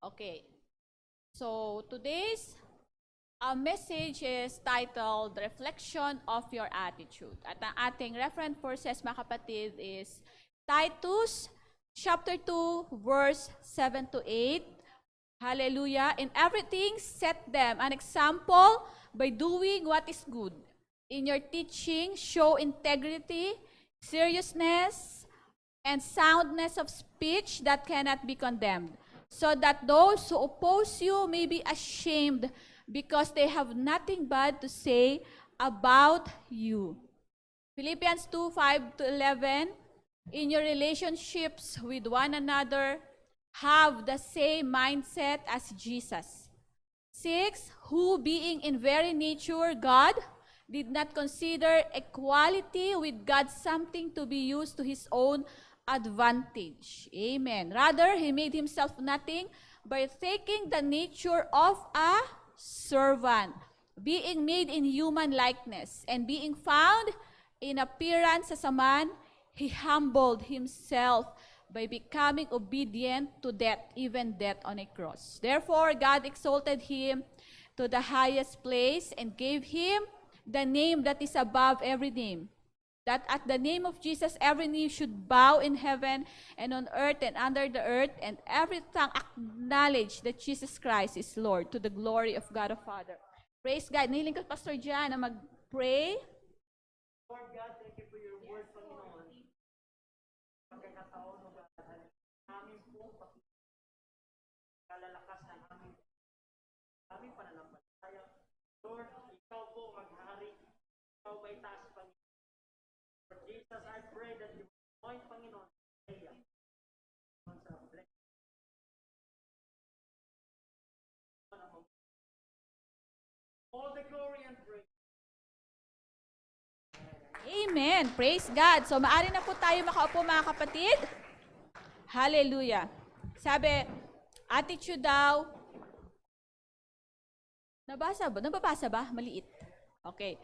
Okay. So, today's message is titled, Reflection of Your Attitude. At ang ating reference verses, mga kapatid, is Titus chapter 2, verse 7 to 8. Hallelujah. In everything, set them an example by doing what is good. In your teaching, show integrity, seriousness, and soundness of speech that cannot be condemned, so that those who oppose you may be ashamed because they have nothing bad to say about you. Philippians 2, 5 to 11, in your relationships with one another, have the same mindset as Jesus. 6, who being in very nature God, did not consider equality with God something to be used to his own advantage. Amen. Rather, he made himself nothing by taking the nature of a servant, being made in human likeness, and being found in appearance as a man, he humbled himself by becoming obedient to death, even death on a cross. Therefore, God exalted him to the highest place and gave him the name that is above every name, that at the name of Jesus, every knee should bow in heaven and on earth and under the earth, and every tongue acknowledge that Jesus Christ is Lord, to the glory of God the Father. Praise God. Nihiling ko, Pastor Jan, na mag-pray. Lord God, thank you for your word, Panginoon. Pagkakataon, O God, namin pong kalalalakas ng aming pananampalataya. Lord, ikaw po maghari, ikaw may taas, Panginoon. For Jesus, I pray that you anoint, Panginoon, all the glory and praise. Amen. Praise God. So, maaari na po tayo makaupo, mga kapatid. Hallelujah. Sabi, attitude daw. Nababasa ba? Maliit. Okay.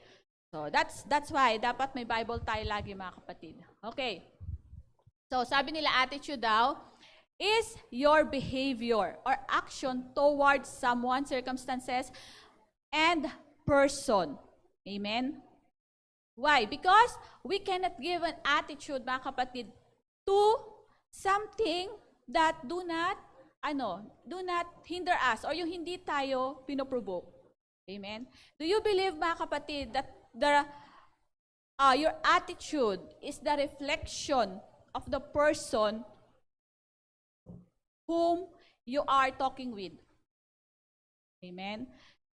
So, that's why dapat may Bible tayo lagi, mga kapatid. Okay. So, sabi nila, attitude daw is your behavior or action towards someone, circumstances, and person. Amen? Why? Because we cannot give an attitude, mga kapatid, to something that do not hinder us or yung hindi tayo pinoprovoke. Amen? Do you believe, mga kapatid, that your attitude is the reflection of the person whom you are talking with? Amen?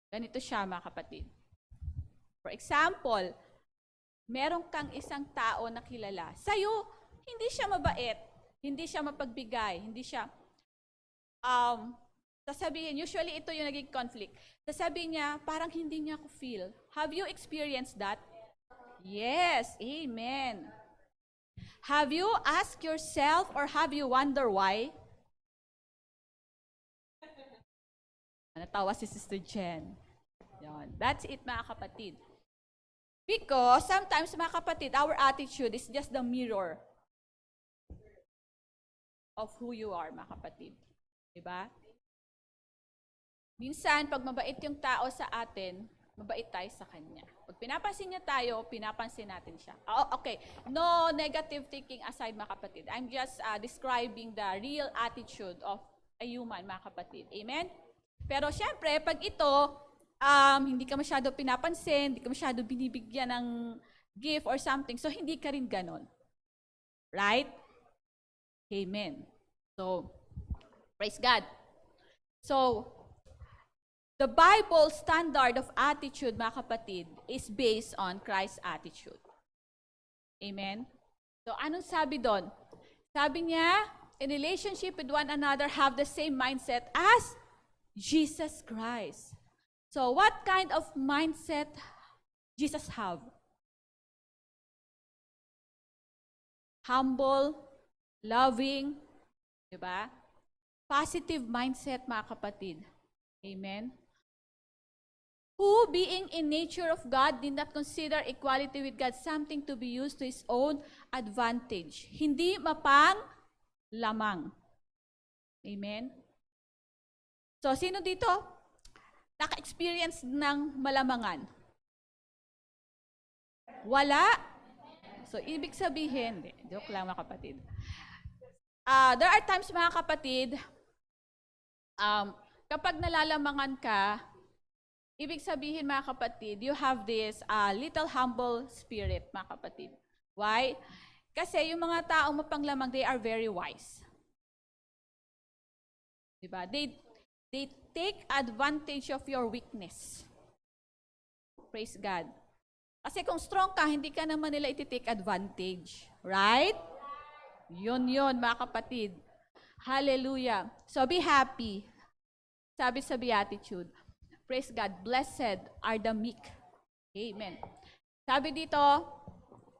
Ganito siya, mga kapatid. For example, meron kang isang tao na kilala. Sa'yo, hindi siya mabait, hindi siya mapagbigay, hindi siya, sasabihin, usually ito yung naging conflict. Sasabihin niya, parang hindi niya ako feel. Have you experienced that? Yes, amen. Have you asked yourself or have you wonder why? Natawa si Sister Jen. Yan. That's it, mga kapatid. Because sometimes, mga kapatid, our attitude is just the mirror of who you are, mga kapatid. Diba? Minsan, pag mabait yung tao sa atin, mabait tayo sa kanya. Pag pinapansin niya tayo, pinapansin natin siya. Oh, okay. No negative thinking aside, mga kapatid. I'm just describing the real attitude of a human, mga kapatid. Amen? Pero syempre, pag ito, hindi ka masyado pinapansin, hindi ka masyado binibigyan ng gift or something, so hindi ka rin ganon. Right? Amen. So, praise God. So, the Bible standard of attitude, mga kapatid, is based on Christ's attitude. Amen? So, anong sabi doon? Sabi niya, in relationship with one another, have the same mindset as Jesus Christ. So, what kind of mindset Jesus have? Humble, loving, diba? Positive mindset, mga kapatid. Amen? Who, being in nature of God, did not consider equality with God something to be used to his own advantage. Hindi mapang lamang. Amen? So, sino dito naka-experience ng malamangan? Wala? So, ibig sabihin, joke lang mga kapatid. There are times mga kapatid, kapag nalalamangan ka, ibig sabihin mga kapatid, you have this little humble spirit mga kapatid. Why? Kasi yung mga taong mapanglamang, they are very wise. Diba? They take advantage of your weakness. Praise God. Kasi kung strong ka, hindi ka naman nila iti-take advantage. Right? Yun, mga kapatid. Hallelujah. So be happy. Sabi sa Beatitude. Praise God. Blessed are the meek. Amen. Sabi dito,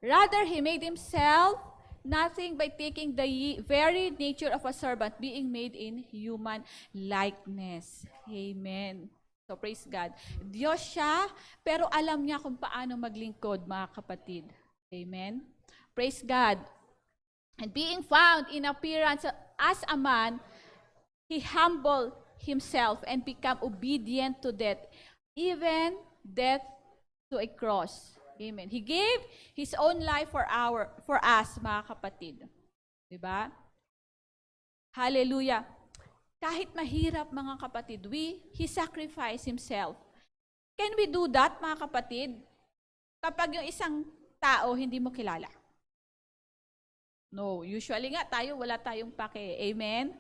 rather he made himself nothing by taking the very nature of a servant, being made in human likeness. Amen. So praise God. Diyos siya, pero alam niya kung paano maglingkod, mga kapatid. Amen. Praise God. And being found in appearance as a man, he humbled himself and became obedient to death, even death to a cross. Amen. He gave his own life for us, mga kapatid. Diba? Hallelujah. Kahit mahirap, mga kapatid, he sacrificed himself. Can we do that, mga kapatid? Kapag yung isang tao hindi mo kilala? No. Usually nga, wala tayong pake. Amen?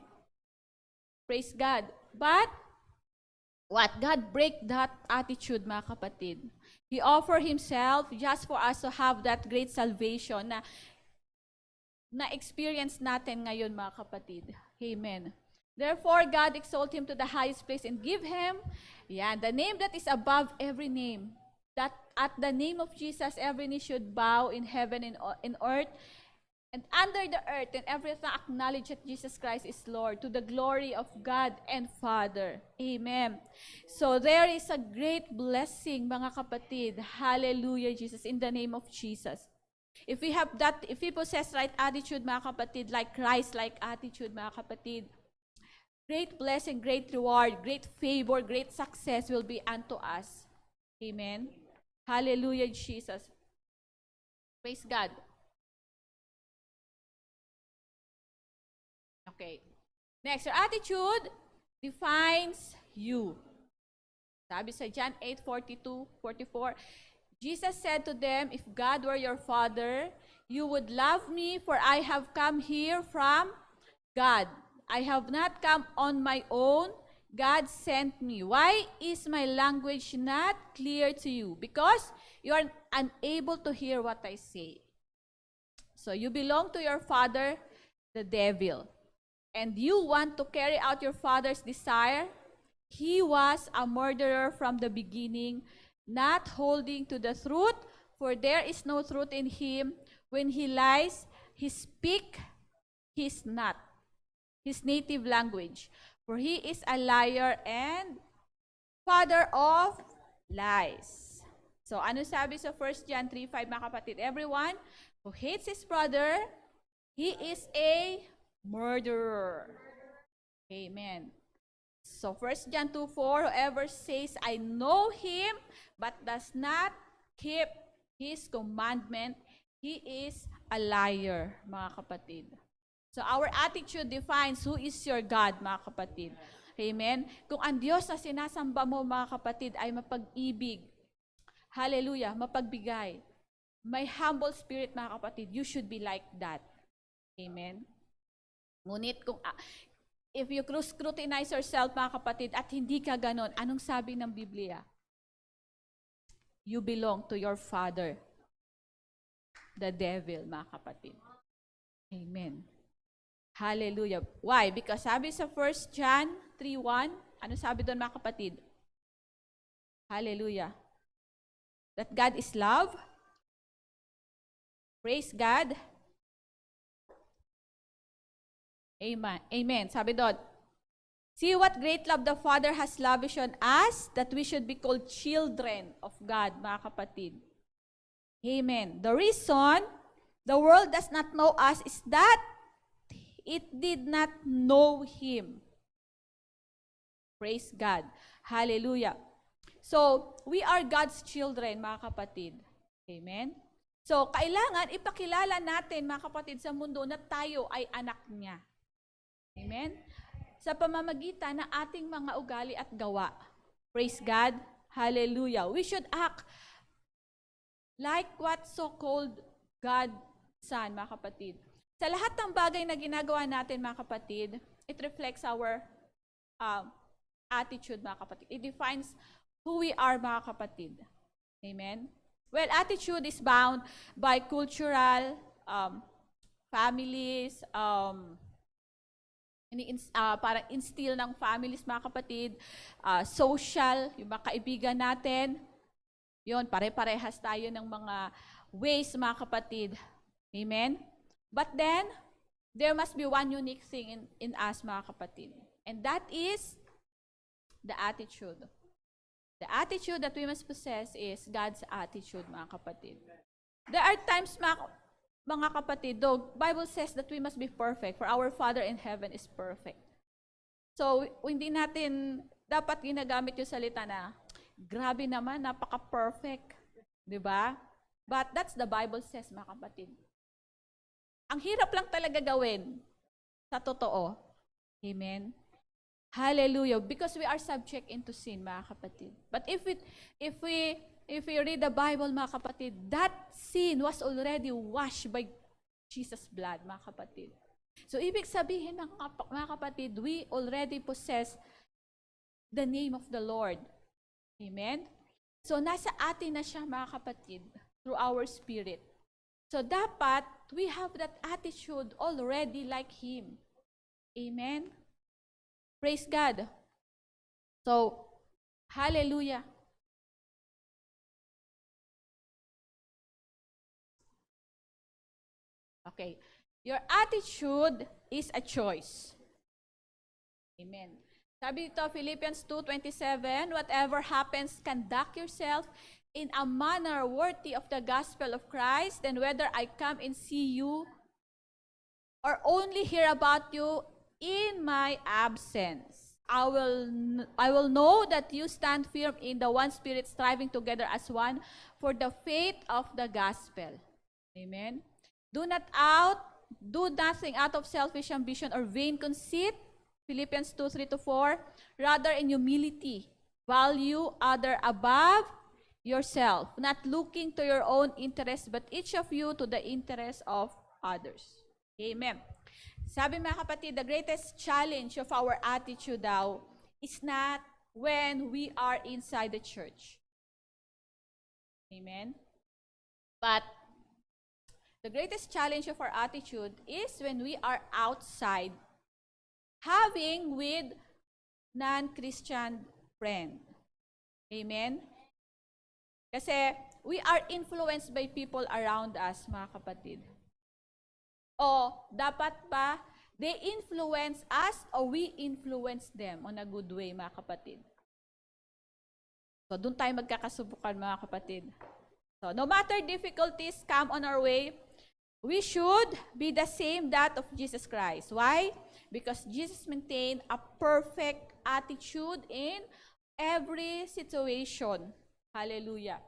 Praise God. But, what? God break that attitude, mga kapatid. He offered himself just for us to have that great salvation na experience natin ngayon, mga kapatid. Amen. Therefore, God exalt him to the highest place and give him the name that is above every name. That at the name of Jesus, every knee should bow in heaven and in earth and under the earth, and everything acknowledge that Jesus Christ is Lord, to the glory of God and Father. Amen. So there is a great blessing, mga kapatid. Hallelujah, Jesus, in the name of Jesus. If we have that, if we possess right attitude, mga kapatid, like Christ-like attitude, mga kapatid, great blessing, great reward, great favor, great success will be unto us. Amen. Hallelujah, Jesus. Praise God. Okay. Next, your attitude defines you. Sabi sa John 8:42-44, Jesus said to them, if God were your Father, you would love me, for I have come here from God. I have not come on my own. God sent me. Why is my language not clear to you? Because you are unable to hear what I say. So you belong to your father, the devil. And you want to carry out your father's desire. He was a murderer from the beginning, not holding to the truth, for there is no truth in him. When he lies, he speaks his not his native language, for he is a liar and father of lies. So ano sabi sa 1 John 3:5, mga kapatid? Everyone who hates his brother, he is a murderer. Amen. So 1 John 2:4, whoever says, I know him, but does not keep his commandment, he is a liar, mga kapatid. So our attitude defines who is your God, mga kapatid. Amen. Kung ang Diyos na sinasamba mo, mga kapatid, ay mapag-ibig, hallelujah, mapagbigay, may humble spirit, mga kapatid, you should be like that. Amen. Ngunit kung if you scrutinize yourself, mga kapatid, at hindi ka ganon, anong sabi ng Biblia? You belong to your father, the devil, mga kapatid. Amen. Hallelujah. Why? Because sabi sa 1 John 3:1, ano sabi doon, mga kapatid? Hallelujah. That God is love. Praise God. Amen. Amen. Sabi doon, see what great love the Father has lavished on us, that we should be called children of God, mga kapatid. Amen. The reason the world does not know us is that it did not know Him. Praise God. Hallelujah. So, we are God's children, mga kapatid. Amen? So, kailangan ipakilala natin, mga kapatid, sa mundo na tayo ay anak niya. Amen? Sa pamamagitan ng ating mga ugali at gawa. Praise God. Hallelujah. We should act like what so-called God Son, mga kapatid. Sa lahat ng bagay na ginagawa natin, mga kapatid, it reflects our attitude, mga kapatid. It defines who we are, mga kapatid. Amen? Well, attitude is bound by cultural, families, parang instill ng families, mga kapatid, social, yung mga kaibigan natin, yun, pare-parehas tayo ng mga ways, mga kapatid. Amen? But then, there must be one unique thing in us, mga kapatid. And that is the attitude. The attitude that we must possess is God's attitude, mga kapatid. There are times, mga kapatid, though Bible says that we must be perfect, for our Father in heaven is perfect. So, hindi natin dapat ginagamit yung salita na, grabe naman, napaka-perfect. Diba? But that's the Bible says, mga kapatid. Ang hirap lang talaga gawin sa totoo. Amen? Hallelujah. Because we are subject into sin, mga kapatid. But if we read the Bible, mga kapatid, that sin was already washed by Jesus' blood, mga kapatid. So, ibig sabihin, mga kapatid, we already possess the name of the Lord. Amen? So, nasa atin na siya, mga kapatid, through our spirit. So, dapat, we have that attitude already like Him. Amen? Praise God. So, hallelujah. Okay. Your attitude is a choice. Amen. Sabi dito, Philippians 2:27, whatever happens, conduct yourself in a manner worthy of the gospel of Christ, and whether I come and see you or only hear about you in my absence, I will know that you stand firm in the one spirit, striving together as one for the faith of the gospel. Amen. Do nothing out of selfish ambition or vain conceit. Philippians 2:3-4. Rather, in humility, value other above yourself, not looking to your own interest, but each of you to the interest of others. Amen. Sabi, mga kapatid, the greatest challenge of our attitude daw is not when we are inside the church. Amen? But the greatest challenge of our attitude is when we are outside, having with non-Christian friend. Amen? Kasi we are influenced by people around us, mga kapatid. O dapat ba they influence us or we influence them on a good way, mga kapatid? So, doon tayo magkakasubukan, mga kapatid. So, no matter difficulties come on our way, we should be the same that of Jesus Christ. Why? Because Jesus maintained a perfect attitude in every situation. Hallelujah.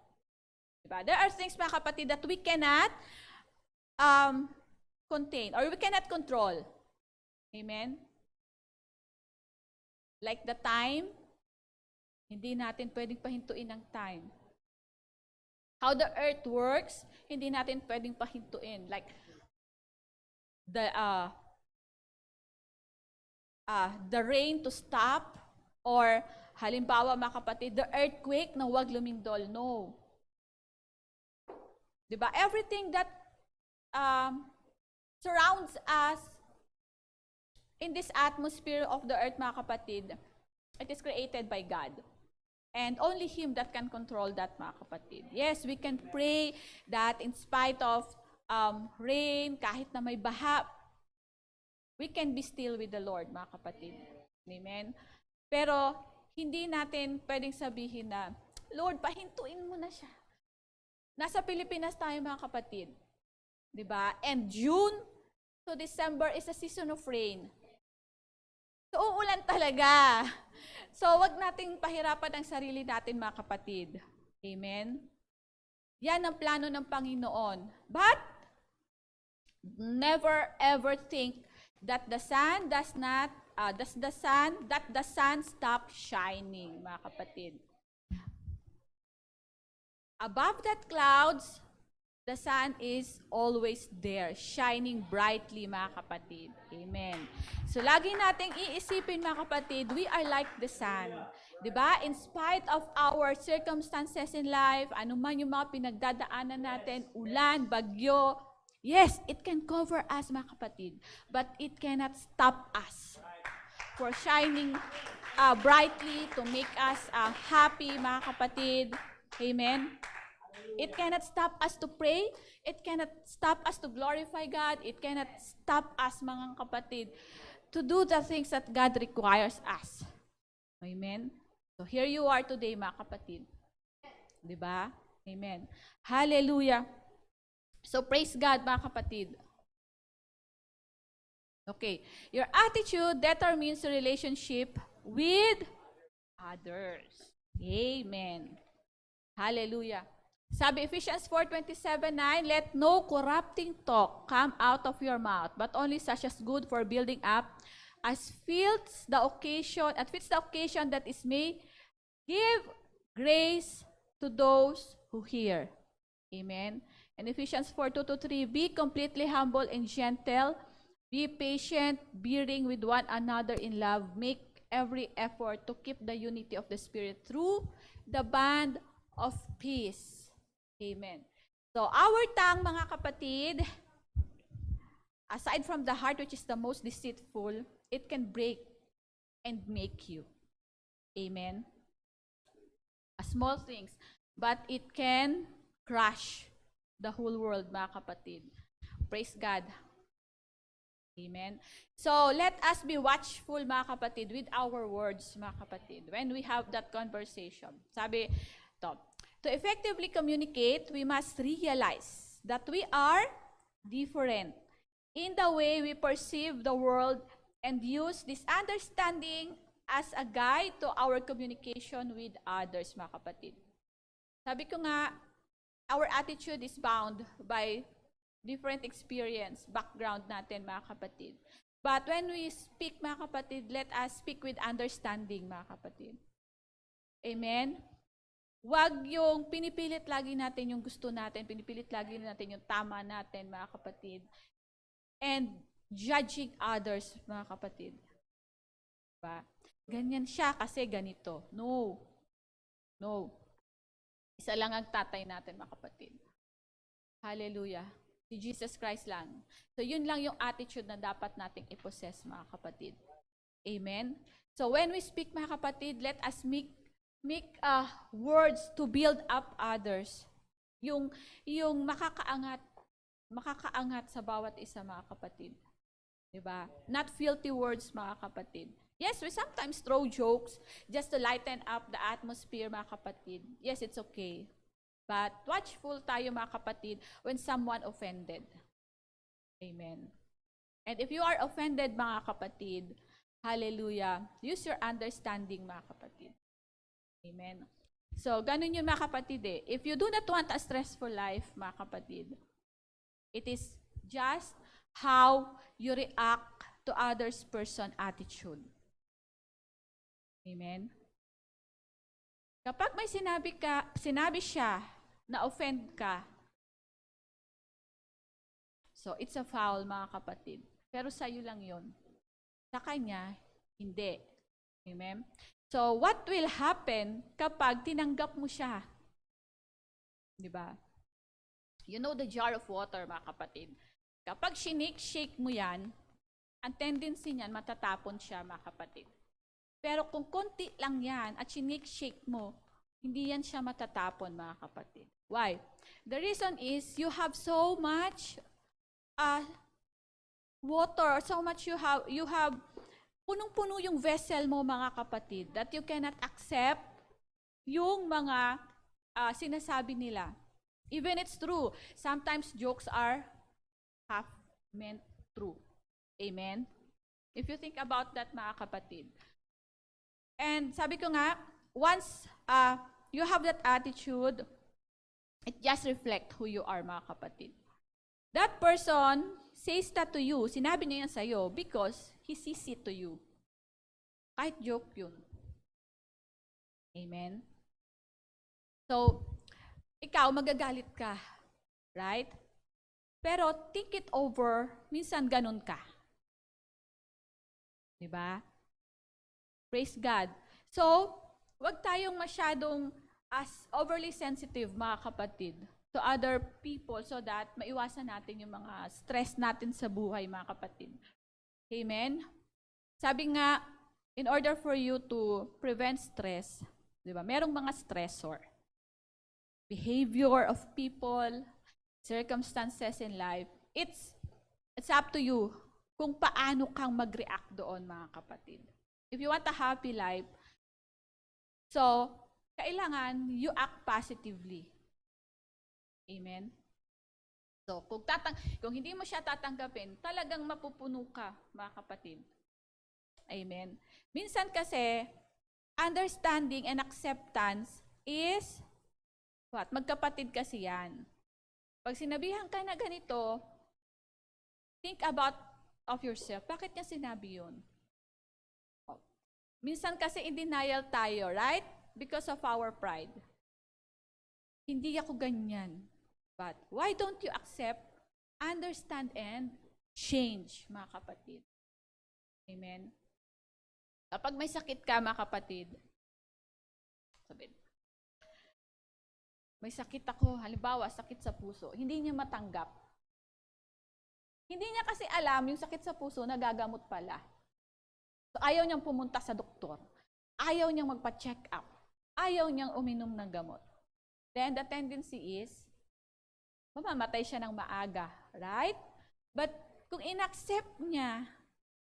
Diba? There are things, mga kapatid, that we cannot contain or we cannot control. Amen? Like the time, hindi natin pwedeng pahintuin ang time. How the earth works, hindi natin pwedeng pahintuin. Like the rain to stop, or halimbawa, mga kapatid, the earthquake na huwag lumindol. No. Diba? Everything that surrounds us in this atmosphere of the earth, mga kapatid, it is created by God. And only Him that can control that, mga kapatid. Yes, we can pray that in spite of rain, kahit na may baha, we can be still with the Lord, mga kapatid. Amen? Pero, hindi natin pwedeng sabihin na, Lord, pahintuin mo na siya. Nasa Pilipinas tayo, mga kapatid. Diba? And June to December is a season of rain. So, uulan talaga. So, wag nating pahirapan ang sarili natin, mga kapatid. Amen? Yan ang plano ng Panginoon. But, never ever think that the sun stop shining, mga kapatid. Above that clouds, the sun is always there, shining brightly, mga kapatid. Amen. So, lagi nating iisipin, mga kapatid, we are like the sun. Diba? In spite of our circumstances in life, anuman yung mga pinagdadaanan natin, ulan, bagyo, yes, it can cover us, mga kapatid, but it cannot stop us for shining brightly to make us happy, mga kapatid. Amen. It cannot stop us to pray. It cannot stop us to glorify God. It cannot stop us, mga kapatid, to do the things that God requires us. Amen. So here you are today, mga kapatid. Diba? Amen. Hallelujah. So praise God, mga kapatid. Okay. Your attitude determines your relationship with others. Amen. Hallelujah. Sabi Ephesians 4:27-9, let no corrupting talk come out of your mouth, but only such as good for building up, as fits the occasion, that is may give grace to those who hear. Amen. And Ephesians 4:2-3, be completely humble and gentle, be patient, bearing with one another in love, make every effort to keep the unity of the Spirit through the bond of peace. Amen. So, our tongue, mga kapatid, aside from the heart, which is the most deceitful, it can break and make you. Amen. Small things. But it can crush the whole world, mga kapatid. Praise God. Amen. So, let us be watchful, mga kapatid, with our words, mga kapatid, when we have that conversation. Sabi, to effectively communicate, we must realize that we are different in the way we perceive the world and use this understanding as a guide to our communication with others, mga kapatid. Sabi ko nga, our attitude is bound by different experience, background natin, mga kapatid. But when we speak, mga kapatid, let us speak with understanding, mga kapatid. Amen? Huwag yung pinipilit lagi natin yung gusto natin, pinipilit lagi natin yung tama natin, mga kapatid. And judging others, mga kapatid. Diba? Ganyan siya kasi ganito. No. No. Isa lang ang tatay natin, mga kapatid. Hallelujah. Si Jesus Christ lang. So, yun lang yung attitude na dapat nating i-possess, mga kapatid. Amen? So, when we speak, mga kapatid, let us make words to build up others. Yung makakaangat sa bawat isa, mga kapatid. Diba? Not filthy words, mga kapatid. Yes, we sometimes throw jokes just to lighten up the atmosphere, mga kapatid. Yes, it's okay. But watchful tayo, mga kapatid, when someone offended. Amen. And if you are offended, mga kapatid, hallelujah, use your understanding, mga kapatid. Amen. So, ganun yun, mga kapatid eh. If you do not want a stressful life, mga kapatid, it is just how you react to others' person attitude. Amen. Kapag may sinabi siya na offend ka, so it's a foul, mga kapatid. Pero sa'yo lang yun. Sa kanya, hindi. Amen. So, what will happen kapag tinanggap mo siya? Diba? You know the jar of water, mga kapatid. Kapag shake mo yan, ang tendency niyan, matatapon siya, mga kapatid. Pero kung konti lang yan at shake mo, hindi yan siya matatapon, mga kapatid. Why? The reason is you have so much water, so much you have punong-puno yung vessel mo, mga kapatid, that you cannot accept yung mga sinasabi nila. Even it's true. Sometimes jokes are half meant true. Amen? If you think about that, mga kapatid. And sabi ko nga, once you have that attitude, it just reflect who you are, mga kapatid. That person says that to you, sinabi niya yan sa'yo because he sees it to you. Kahit joke yun. Amen? So, ikaw, magagalit ka. Right? Pero, think it over, minsan ganun ka. Diba? Praise God. So, wag tayong masyadong overly sensitive, mga kapatid, to other people so that maiwasan natin yung mga stress natin sa buhay, mga kapatid. Amen? Sabi nga, in order for you to prevent stress, di ba, merong mga stressor. Behavior of people, circumstances in life, it's up to you kung paano kang mag-react doon, mga kapatid. If you want a happy life, so, kailangan you act positively. Amen? So, kung hindi mo siya tatanggapin, talagang mapupuno ka, mga kapatid. Amen? Minsan kasi, understanding and acceptance is, what? Magkapatid kasi yan. Pag sinabihan ka na ganito, think about of yourself. Bakit niya sinabi yun? Minsan kasi in denial tayo, right? Because of our pride. Hindi ako ganyan. But why don't you accept, understand, and change, mga kapatid? Amen? Kapag may sakit ka, mga kapatid, sabihin, may sakit ako, halimbawa, sakit sa puso, hindi niya matanggap. Hindi niya kasi alam yung sakit sa puso na gagamot pala. So, ayaw niyang pumunta sa doktor. Ayaw niyang magpa-check up. Ayaw niyang uminom ng gamot. Then, the tendency is, mamamatay siya ng maaga, right? But, kung in-accept niya,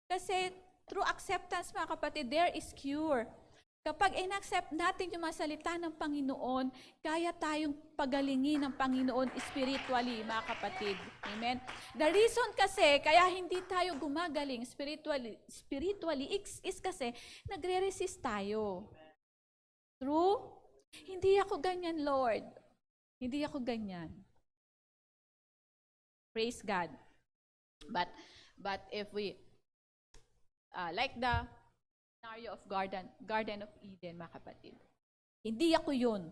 kasi through acceptance, mga kapatid, there is cure. Kapag in-accept natin yung mga salita ng Panginoon, kaya tayong pagalingin ng Panginoon spiritually, mga kapatid. Amen? The reason kasi, kaya hindi tayo gumagaling spiritually is kasi nagre-resist tayo. True? Hindi ako ganyan, Lord. Hindi ako ganyan. Praise God. But if we, like the scenario of Garden of Eden, mga kapatid. Hindi ako yun.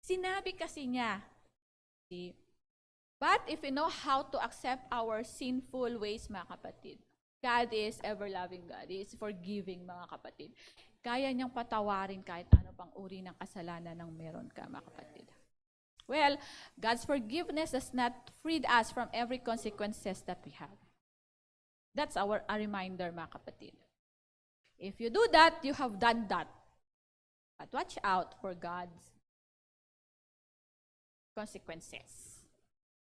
Sinabi kasi niya, see? But if we know how to accept our sinful ways, mga kapatid, God is ever-loving God. He is forgiving, mga kapatid. Kaya niyang patawarin kahit ano pang uri ng kasalanan ng meron ka, mga kapatid. Well, God's forgiveness has not freed us from every consequences that we have. That's a reminder, mga kapatid. If you do that, you have done that. But watch out for God's consequences.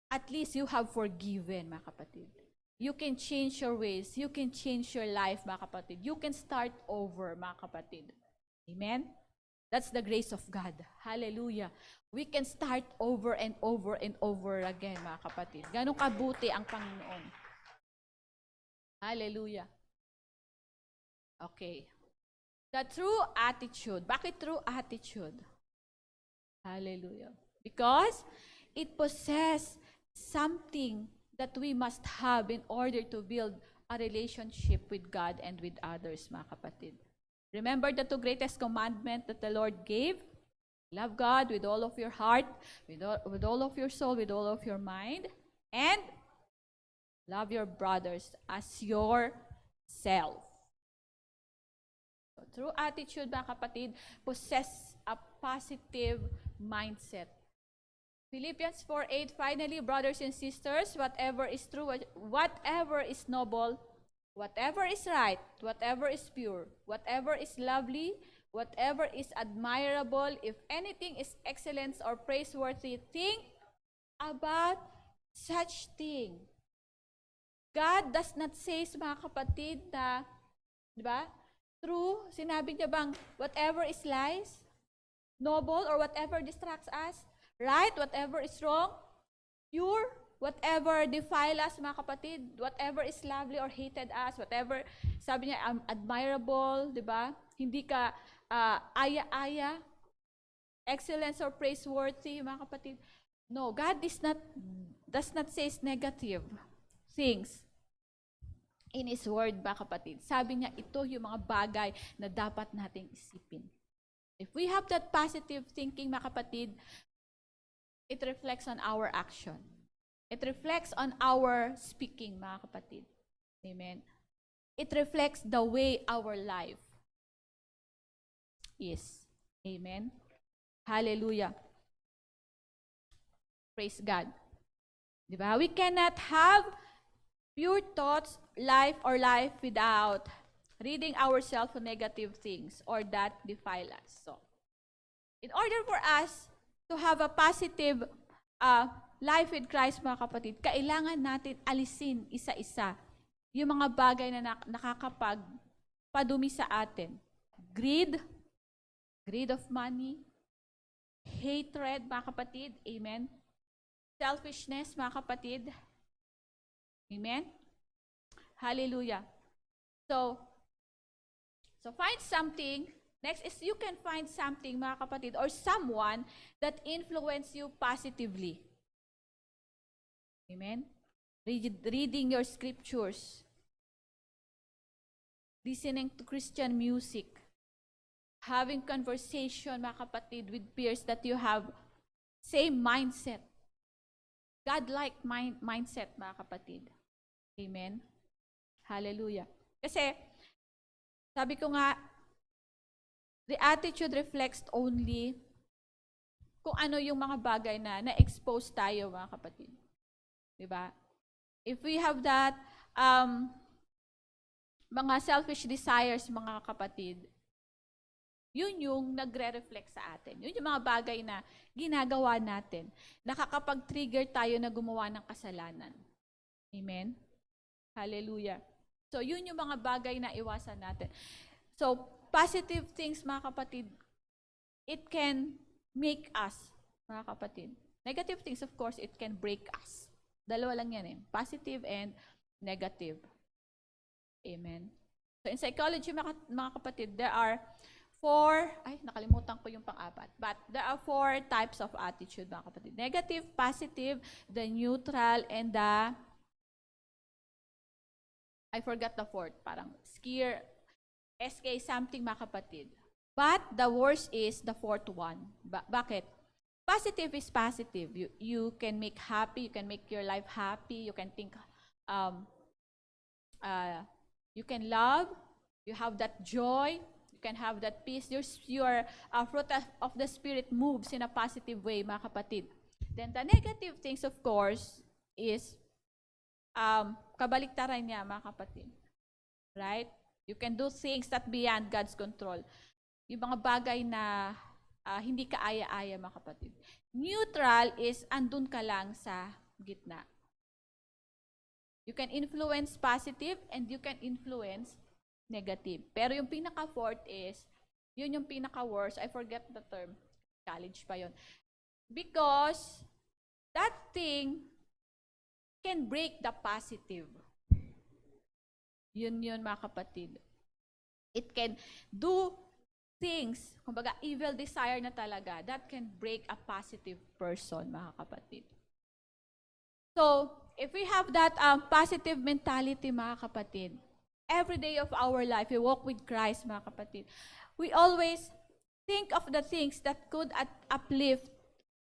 At least you have forgiven, mga kapatid. You can change your ways. You can change your life, mga kapatid. You can start over, mga kapatid. Amen? That's the grace of God. Hallelujah. We can start over and over and over again, mga kapatid. Ganun kabuti ang Panginoon. Hallelujah. Okay. The true attitude. Bakit true attitude? Hallelujah. Because it possesses something that we must have in order to build a relationship with God and with others, mga kapatid. Remember the two greatest commandments that the Lord gave? Love God with all of your heart, with all of your soul, with all of your mind, and love your brothers as yourself. So, true attitude, mga kapatid, possess a positive mindset. Philippians 4:8, finally, brothers and sisters, whatever is true, whatever is noble, whatever is right, whatever is pure, whatever is lovely, whatever is admirable, if anything is excellence or praiseworthy, think about such thing. God does not say, mga kapatid, na, di ba, true, sinabi niya bang whatever is lies, noble, or whatever distracts us, right, whatever is wrong, pure, whatever defile us, mga kapatid, whatever is lovely or hated us, whatever, sabi niya, admirable, di ba? hindi ka aya-aya, excellence or praiseworthy, mga kapatid. No, God does not say negative things in His Word, mga kapatid. Sabi niya, ito yung mga bagay na dapat nating isipin. If we have that positive thinking, mga kapatid, it reflects on our action. It reflects on our speaking, mga kapatid. Amen. It reflects the way our life is. Amen. Hallelujah. Praise God. Diba? We cannot have pure thoughts, life without reading ourselves on negative things or that defile us. So, in order for us to have a positive life with Christ, mga kapatid, kailangan natin alisin isa-isa yung mga bagay na nakakapagpadumi sa atin. Greed of money, hatred, mga kapatid, amen. Selfishness, mga kapatid, amen. Hallelujah. So find something. Next is you can find something, mga kapatid, or someone that influence you positively. Amen. Reading your scriptures. Listening to Christian music. Having conversation, mga kapatid, with peers that you have same mindset. God-like mindset, mga kapatid. Amen. Hallelujah. Kasi, sabi ko nga, the attitude reflects only kung ano yung mga bagay na na-expose tayo, mga kapatid. Diba? If we have that, mga selfish desires, mga kapatid, yun yung nagre-reflect sa atin. Yun yung mga bagay na ginagawa natin. Nakakapag-trigger tayo na gumawa ng kasalanan. Amen? Hallelujah. So, yun yung mga bagay na iwasan natin. So, positive things, mga kapatid, it can make us, mga kapatid. Negative things, of course, it can break us. Dalawa lang yan eh. Positive and negative. Amen. So, in psychology, mga kapatid, there are nakalimutan ko yung pang-apat. But there are 4 types of attitude, mga kapatid. Negative, positive, the neutral, and the, I forgot the 4th, parang scare, SK something, mga kapatid. But the worst is the 4th one. Bakit? Positive is positive. You can make happy, you can make your life happy, you can think, you can love, you have that joy, you can have that peace. Your fruit of the Spirit moves in a positive way, mga kapatid. Then the negative things, of course, is kabaliktaran niya, mga kapatid. Right? You can do things that beyond God's control. Yung mga bagay na hindi ka aya-aya, mga kapatid. Neutral is andun ka lang sa gitna. You can influence positive and you can influence negative. Pero yung pinaka-fourth is, yun yung pinaka-worst. I forget the term. College pa yun. Because that thing can break the positive. Yun, mga kapatid. It can do things, kumbaga evil desire na talaga, that can break a positive person, mga kapatid. So, if we have that positive mentality, mga kapatid, every day of our life, we walk with Christ, mga kapatid, we always think of the things that could uplift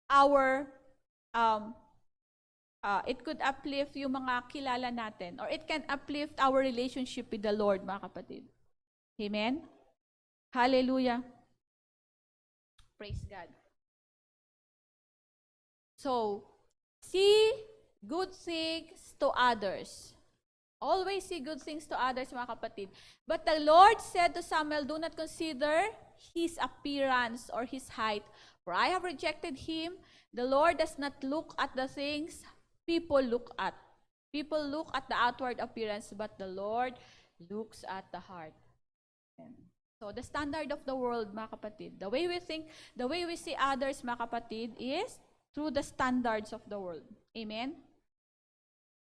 our, it could uplift yung mga kilala natin, or it can uplift our relationship with the Lord, mga kapatid. Amen? Hallelujah. Praise God. So, see good things to others. Always see good things to others, mga kapatid. But the Lord said to Samuel, do not consider his appearance or his height, for I have rejected him. The Lord does not look at the things people look at. People look at the outward appearance, but the Lord looks at the heart. So, the standard of the world, mga kapatid, the way we think, the way we see others, mga kapatid, is through the standards of the world. Amen?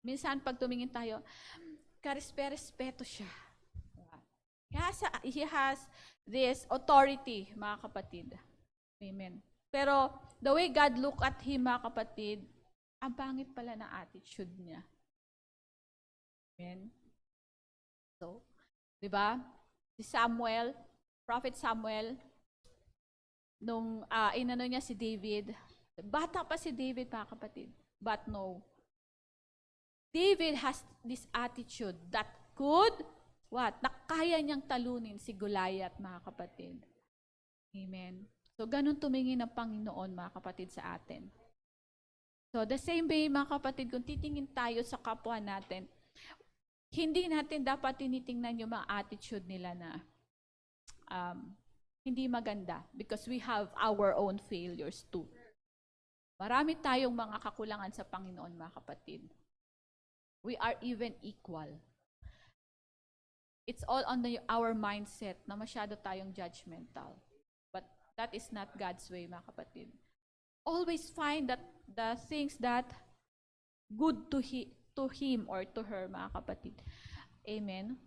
Minsan, pag tumingin tayo, karespeto siya. He has this authority, mga kapatid. Amen. Pero the way God look at him, mga kapatid, ang pangit pala ng attitude niya. Amen. So, di ba? Si Samuel, Prophet Samuel, nung inano niya si David, bata pa si David, mga kapatid. But no. David has this attitude that could, nakaya niyang talunin si Goliath, mga kapatid. Amen. So, ganun tumingin ang Panginoon, mga kapatid, sa atin. So, the same way, mga kapatid, kung titingin tayo sa kapwa natin, hindi natin dapat tinitingnan yung mga attitude nila na hindi maganda because we have our own failures too. Marami tayong mga kakulangan sa Panginoon, mga kapatid. We are even equal. It's all on our mindset na masyado tayong judgmental. But that is not God's way, mga kapatid. Always find that the things that good to him or to her, mga kapatid. Amen.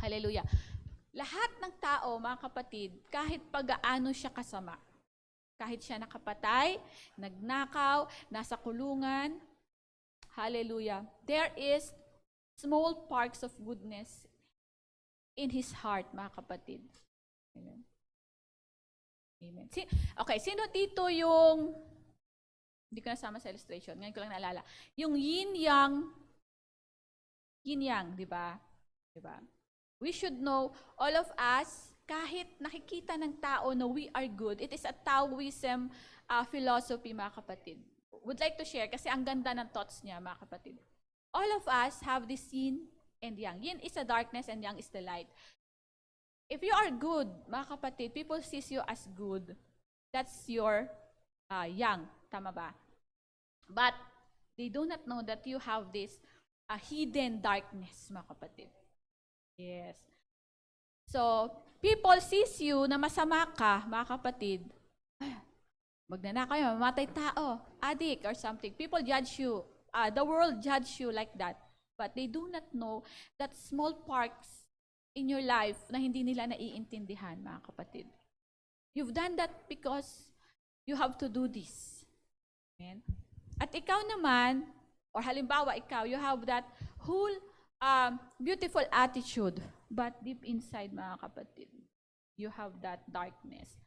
Hallelujah. Lahat ng tao, mga kapatid, kahit pag-aano siya kasama, kahit siya nakapatay, nagnakaw, nasa kulungan, hallelujah, there is small sparks of goodness in his heart, mga kapatid. Amen. Amen. Okay, sino dito yung, hindi ko nasama sa illustration, ngayon ko lang naalala, yung yin-yang, di ba? Diba? We should know, all of us, kahit nakikita ng tao na we are good, it is a Taoism philosophy, mga kapatid. Would like to share kasi ang ganda ng thoughts niya, mga kapatid. All of us have this yin and yang. Yin is the darkness and yang is the light. If you are good, mga kapatid, people sees you as good. That's your yang. Tama ba? But they do not know that you have this hidden darkness, mga kapatid. Yes. So, people sees you na masama ka, mga kapatid. Magnanakaw kayo, mamatay tao, addict or something. People judge you. The world judge you like that. But they do not know that small parts in your life na hindi nila naiintindihan, mga kapatid. You've done that because you have to do this. Amen? At ikaw naman, or halimbawa ikaw, you have that whole beautiful attitude, but deep inside, mga kapatid, you have that darkness.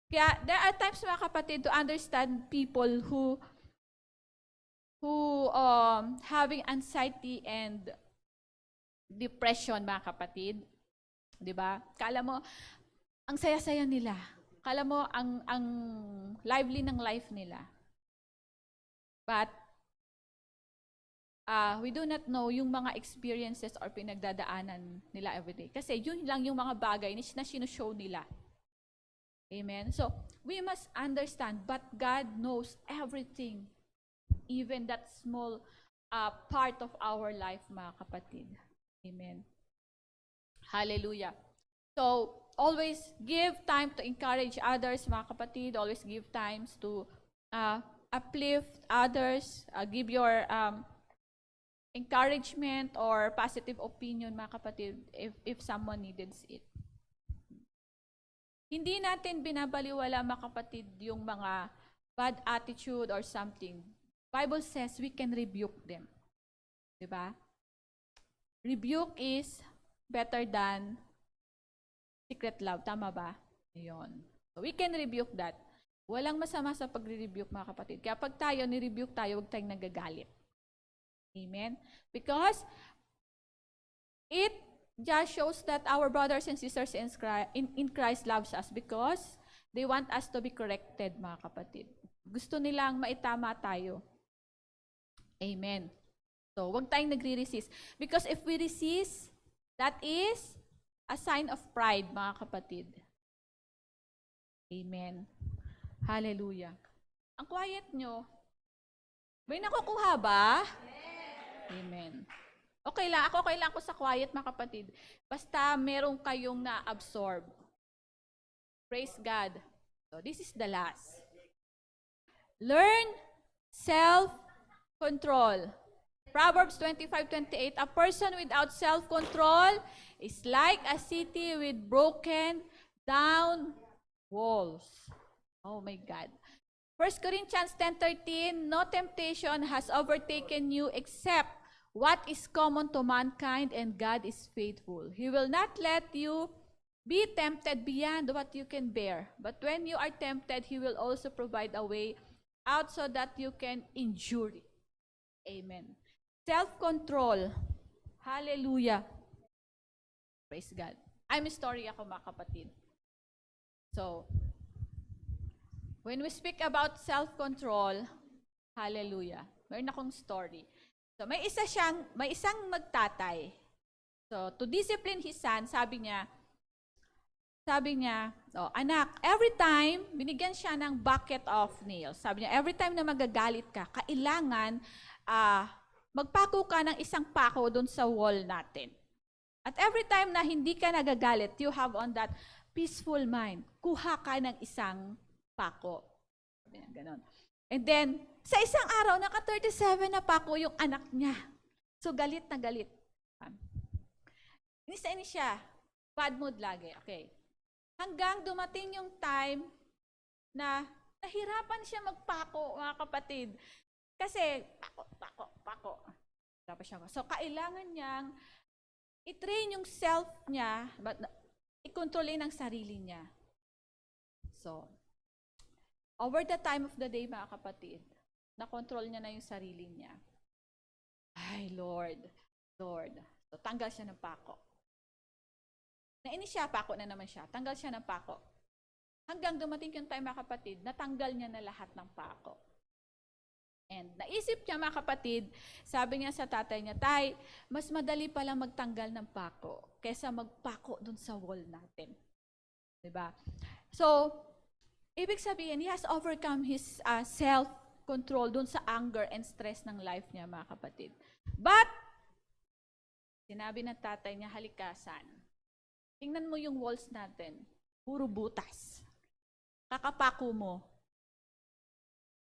Kaya there are times, mga kapatid, to understand people who having anxiety and depression, mga kapatid. 'Di ba? Kala mo ang saya-saya nila. Kala mo ang lively ng life nila. But we do not know yung mga experiences or pinagdadaanan nila everyday. Kasi yun lang yung mga bagay na sinushow nila. Amen? So, we must understand, but God knows everything. Even that small part of our life, mga kapatid. Amen? Hallelujah. So, always give time to encourage others, mga kapatid. Always give times to uplift others. Give your encouragement or positive opinion, mga kapatid, if someone needs it. Hindi natin binabaliwala, mga kapatid, yung mga bad attitude or something. Bible says we can rebuke them. Diba? Rebuke is better than secret love. Tama ba? Ayun. So we can rebuke that. Walang masama sa pagre-rebuke, mga kapatid. Kaya pag tayo, ni-rebuke tayo, huwag tayong nagagalit. Amen? Because it just shows that our brothers and sisters in Christ loves us because they want us to be corrected, mga kapatid. Gusto nilang maitama tayo. Amen. So, huwag tayong nagre-resist. Because if we resist, that is a sign of pride, mga kapatid. Amen. Hallelujah. Ang quiet nyo. May nakukuha ba? Amen. Okay lang. Ako okay lang ako sa quiet, mga kapatid. Basta meron kayong na-absorb. Praise God. So, this is the last. Learn self-control. Proverbs 25:28, a person without self-control is like a city with broken down walls. Oh my God. 1 Corinthians 10:13, no temptation has overtaken you except what is common to mankind, and God is faithful. He will not let you be tempted beyond what you can bear. But when you are tempted, He will also provide a way out so that you can endure it. Amen. Self-control. Hallelujah. Praise God. I'm story ako, mga kapatid. So, when we speak about self-control, hallelujah, mayroon akong story. So, may isang magtatay. So, to discipline his son, sabi niya, oh, anak, every time, binigyan siya ng bucket of nails. Sabi niya, every time na magagalit ka, kailangan magpako ka ng isang pako doon sa wall natin. At every time na hindi ka nagagalit, you have on that peaceful mind, kuha ka ng isang pako. Sabi niya, ganon. And then, sa isang araw, naka-37 na pako yung anak niya. So, galit na galit. Inis siya. Bad mood lagi. Okay. Hanggang dumating yung time na nahirapan siya magpako, mga kapatid. Kasi, pako. So, kailangan niyang i-train yung self niya, i-controlin ang sarili niya. So, over the time of the day, mga kapatid, na-control niya na yung sarili niya. Ay, Lord. So, tanggal siya ng pako. Nainis siya, pako na naman siya. Tanggal siya ng pako. Hanggang dumating yung time, mga kapatid, natanggal niya na lahat ng pako. And naisip niya, mga kapatid, sabi niya sa tatay niya, Tay, mas madali pala magtanggal ng pako kaysa magpako dun sa wall natin. Diba? So, ibig sabihin, he has overcome his self-control dun sa anger and stress ng life niya, mga kapatid. But, sinabi ng tatay niya, halikasan. Tingnan mo yung walls natin. Puro butas. Kakapako mo.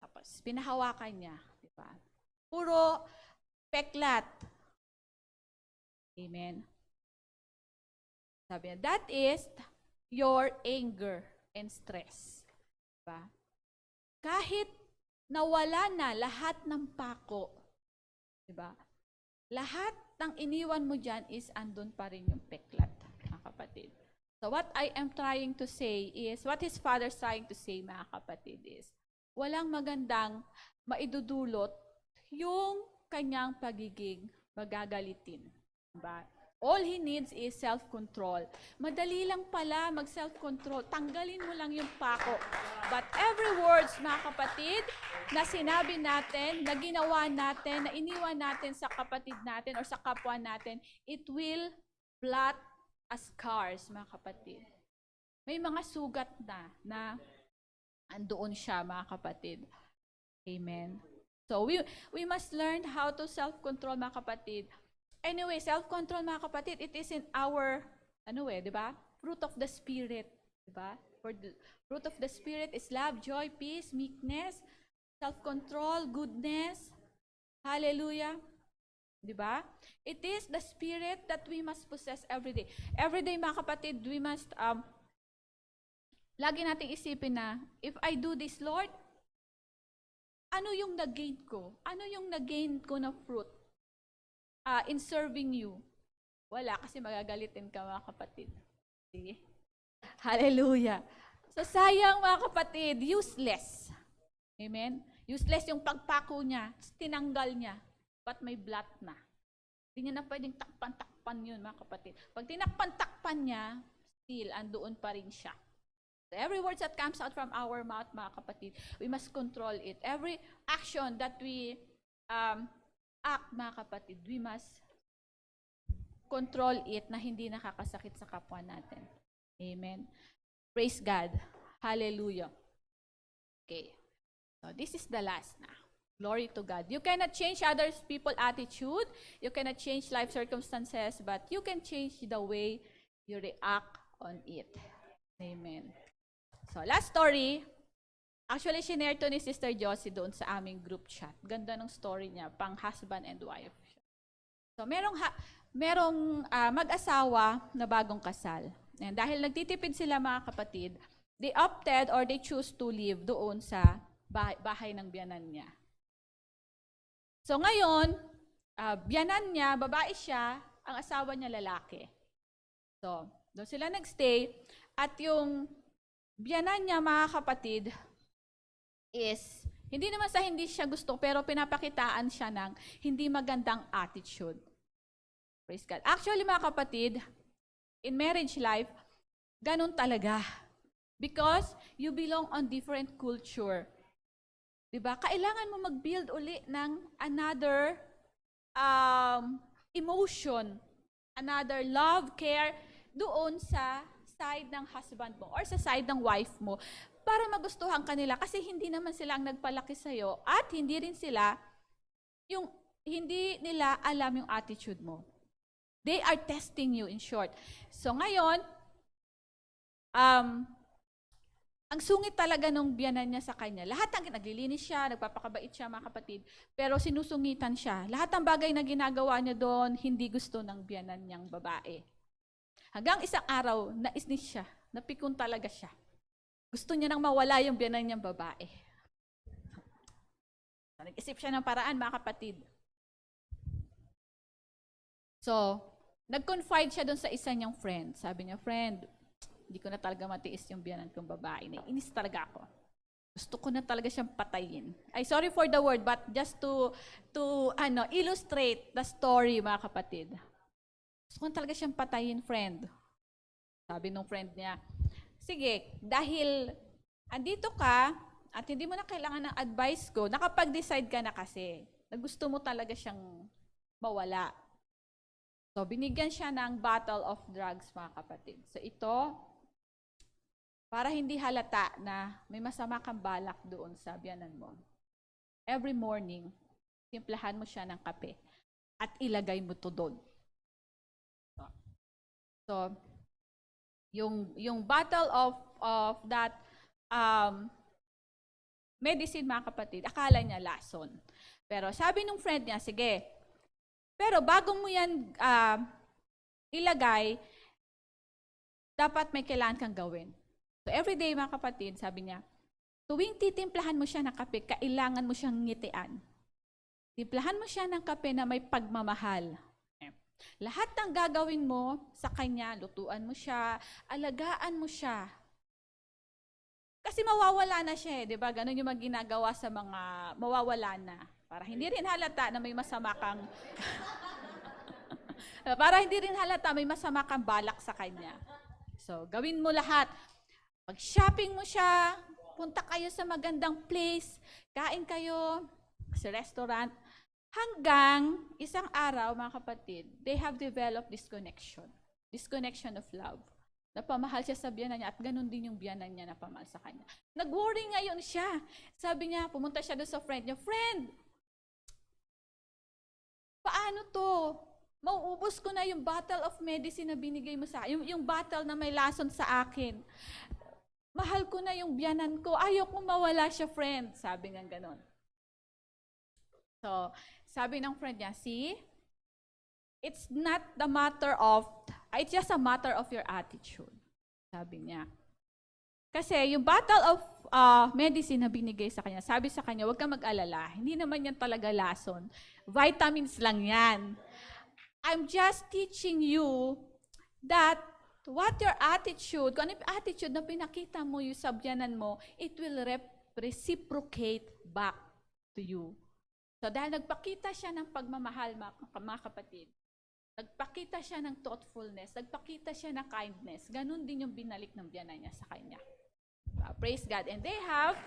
Tapos, pinahawakan niya. Diba? Puro peklat. Amen. Sabi niya, that is your anger and stress. Diba? Kahit nawala na lahat ng pako, diba? Lahat ng iniwan mo dyan is andun pa rin yung peklat, mga kapatid. So what I am trying to say is, what his father's trying to say, mga kapatid, is, walang magandang maidudulot yung kanyang pagiging magagalitin. Diba? All he needs is self-control. Madali lang pala mag-self-control. Tanggalin mo lang yung pako. But every words, mga kapatid, na sinabi natin, na ginawa natin, na iniwan natin sa kapatid natin or sa kapwa natin, it will blot as scars, mga kapatid. May mga sugat na andoon siya, mga kapatid. Amen. So, we must learn how to self-control, mga kapatid. Anyway, self-control, mga kapatid, it is in our, di ba? Fruit of the Spirit, di ba? For the fruit of the Spirit is love, joy, peace, meekness, self-control, goodness. Hallelujah. Di ba? It is the Spirit that we must possess every day. Every day, mga kapatid, we must, lagi nating isipin na, if I do this, Lord, ano yung nag-gain ko? Ano yung nag-gain ko na fruit? In serving you. Wala, kasi magagalitin ka, mga kapatid. See? Hallelujah. So, sayang, mga kapatid, useless. Amen? Useless yung pagpako niya, tinanggal niya, but may blot na. Hindi niya na pwedeng takpan-takpan yun, mga kapatid. Pag tinakpan-takpan niya, still, andoon pa rin siya. So, every word that comes out from our mouth, mga kapatid, we must control it. Every action that we act, mga kapatid, we must control it na hindi nakakasakit sa kapwa natin. Amen. Praise God. Hallelujah. Okay. So this is the last na. Glory to God. You cannot change other people's attitude. You cannot change life circumstances, but you can change the way you react on it. Amen. So last story. Actually, shinare to ni Sister Josie doon sa aming group chat. Ganda ng story niya, pang husband and wife. So, merong mag-asawa na bagong kasal. And dahil nagtitipid sila mga kapatid, they opted or they choose to live doon sa bahay ng biyanan niya. So ngayon, biyanan niya, babae siya, ang asawa niya lalaki. So, doon sila nagstay at yung biyanan niya mga kapatid is, hindi naman sa hindi siya gusto, pero pinapakitaan siya ng hindi magandang attitude. Praise God. Actually mga kapatid, in marriage life, ganun talaga. Because you belong on different culture. Diba? Kailangan mo mag-build uli ng another emotion, another love, care, doon sa side ng husband mo or sa side ng wife mo para magustuhan kanila kasi hindi naman sila ang nagpalaki sa'yo at hindi rin sila hindi nila alam yung attitude mo. They are testing you in short. So ngayon, ang sungit talaga nung biyanan niya sa kanya. Lahat ng naglilinis siya, nagpapakabait siya mga kapatid, pero sinusungitan siya. Lahat ng bagay na ginagawa niya doon, hindi gusto ng biyanan niyang babae. Hanggang isang araw, naisnis siya, napikon talaga siya. Gusto niya nang mawala yung biyanan niyang babae. Nag-isip siya ng paraan mga kapatid. So, nag-confide siya doon sa isa niyang friend. Sabi niya, friend, hindi ko na talaga matiis yung biyanan kong babae. Naiinis talaga ako. Gusto ko na talaga siyang patayin. Ay, sorry for the word, but just to illustrate the story, mga kapatid. Gusto ko na talaga siyang patayin, friend. Sabi nung friend niya, sige, dahil andito ka, at hindi mo na kailangan ng advice ko, nakapag-decide ka na kasi, na gusto mo talaga siyang mawala. So, binigyan siya ng bottle of drugs, mga kapatid. So, ito, para hindi halata na may masama kang balak doon sa biyanan mo. Every morning, timplahan mo siya ng kape at ilagay mo to doon. So, yung bottle of that medicine, mga kapatid, akala niya lason. Pero sabi nung friend niya, sige, pero bago mo yan ilagay, dapat may kailangan kang gawin. So everyday mga kapatid, sabi niya, tuwing titimplahan mo siya ng kape, kailangan mo siyang ngitian. Timplahan mo siya ng kape na may pagmamahal. Lahat ng gagawin mo sa kanya, lutuan mo siya, alagaan mo siya. Kasi mawawala na siya, di ba? Ganun yung ginagawa sa mga mawawala na. Para hindi rin halata na may masama kang para hindi rin halata may masama kang balak sa kanya. So, gawin mo lahat. Pag-shopping mo siya, punta kayo sa magandang place, kain kayo sa restaurant, hanggang isang araw, mga kapatid, they have developed this connection of love. Napamahal siya sa biyanan niya at ganun din yung biyanan niya napamahal sa kanya. Nag-worry ngayon siya. Sabi niya, pumunta siya doon sa friend niya, friend, paano to? Mauubos ko na yung bottle of medicine na binigay mo sa akin, yung bottle na may lason sa akin. Mahal ko na yung biyanan ko. Ayaw kong mawala siya, friend. Sabi nga ganon. So, sabi ng friend niya, see, it's just a matter of your attitude. Sabi niya. Kasi yung bottle of medicine na binigay sa kanya, sabi sa kanya, huwag kang mag-alala. Hindi naman yan talaga lason. Vitamins lang yan. I'm just teaching you that what your attitude, kung ano yung attitude na pinakita mo yung sabyanan mo, it will reciprocate back to you. So dahil nagpakita siya ng pagmamahal, mga kapatid, nagpakita siya ng thoughtfulness, nagpakita siya ng kindness, ganun din yung binalik ng biyanan niya sa kanya. Praise God. And they have,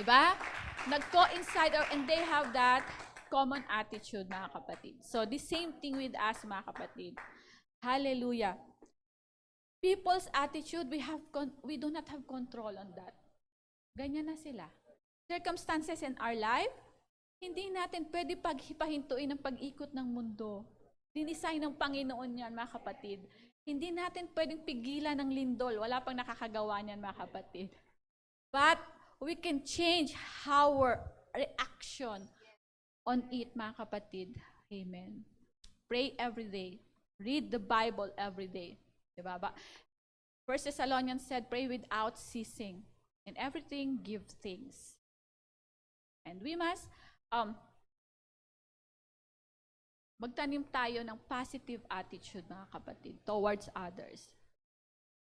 di ba? Nag-coincide and they have that common attitude, mga kapatid. So, the same thing with us, mga kapatid. Hallelujah. People's attitude, we do not have control on that. Ganyan na sila. Circumstances in our life, hindi natin pwede paghipahintuin ang pag-ikot ng mundo. Dinisign ng Panginoon yan, mga kapatid. Hindi natin pwedeng pigilan ng lindol. Wala pang nakakagawa niyan, mga kapatid. But we can change our reaction on it, mga kapatid. Amen. Pray every day. Read the Bible every day. Diba? Ba? 1 Thessalonians said, pray without ceasing. And everything, give thanks. And we must magtanim tayo ng positive attitude, mga kapatid, towards others.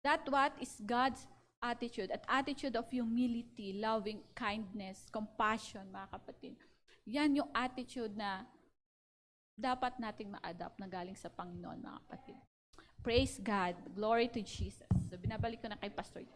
That what is God's attitude, at attitude of humility, loving kindness, compassion, mga kapatid. Yan yung attitude na dapat nating ma-adapt na galing sa Panginoon, mga kapatid. Praise God. Glory to Jesus. So, binabalik ko na kay Pastor.